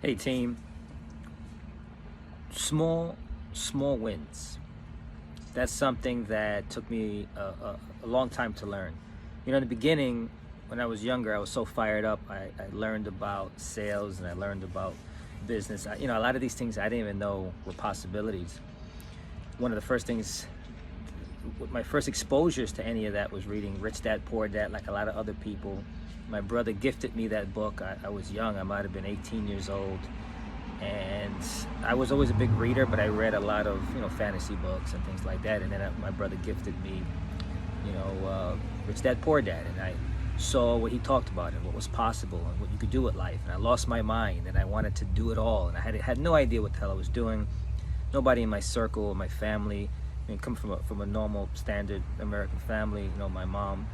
Hey team, small, small wins. That's something that took me a long time to learn. You know, in the beginning, when I was younger, I was so fired up. I learned about sales and I learned about business. A lot of these things I didn't even know were possibilities. One of the first things, my first exposures to any of that was reading Rich Dad Poor Dad, like a lot of other people. My brother gifted me that book. I was young, I might have been 18 years old. And I was always a big reader, but I read a lot of fantasy books and things like that. And then my brother gifted me, Rich Dad Poor Dad, and I saw what he talked about and what was possible and what you could do with life. And I lost my mind, and I wanted to do it all, and I had no idea what the hell I was doing. Nobody in my circle or my family. I mean, come from a normal, standard American family. My mom,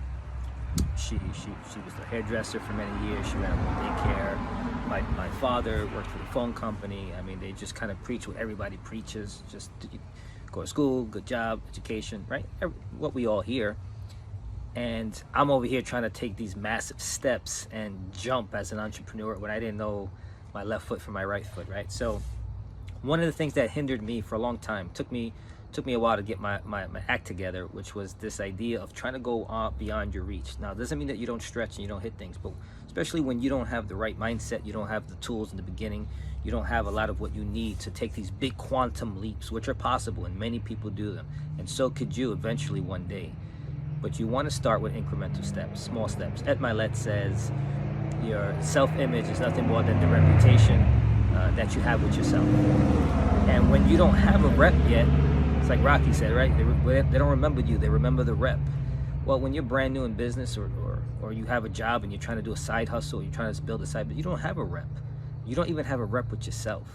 she was a hairdresser for many years. She ran a home daycare. My father worked for the phone company. I mean, they just kind of preach what everybody preaches: just go to school, good job, education, right? What we all hear. And I'm over here trying to take these massive steps and jump as an entrepreneur when I didn't know my left foot from my right foot, right? So one of the things that hindered me for a long time, took me a while to get my act together, which was this idea of trying to go beyond your reach. Now, it doesn't mean that you don't stretch and you don't hit things, but especially when you don't have the right mindset, you don't have the tools in the beginning, you don't have a lot of what you need to take these big quantum leaps, which are possible, and many people do them, and so could you eventually one day. But you want to start with incremental steps, small steps. Mylett says your self-image is nothing more than the reputation that you have with yourself. And when you don't have a rep yet, it's like Rocky said, right? They don't remember you, they remember the rep. Well, when you're brand new in business or you have a job and you're trying to do a side hustle, you're trying to build a side, but you don't have a rep. You don't even have a rep with yourself.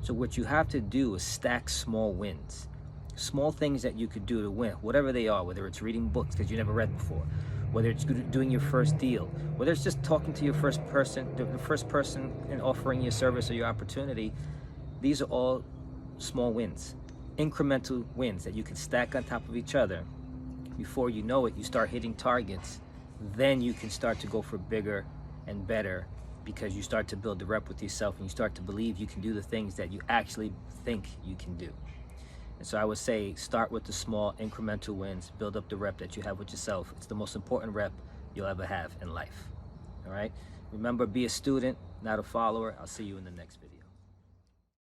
So what you have to do is stack small wins. Small things that you could do to win, whatever they are, whether it's reading books because you never read before, whether it's doing your first deal, whether it's just talking to your first person, the first person and offering your service or your opportunity. These are all small wins, incremental wins that you can stack on top of each other. Before you know it, you start hitting targets. Then you can start to go for bigger and better because you start to build the rep with yourself and you start to believe you can do the things that you actually think you can do. And so I would say start with the small incremental wins, build up the rep that you have with yourself. It's the most important rep you'll ever have in life. All right? Remember, be a student, not a follower. I'll see you in the next video.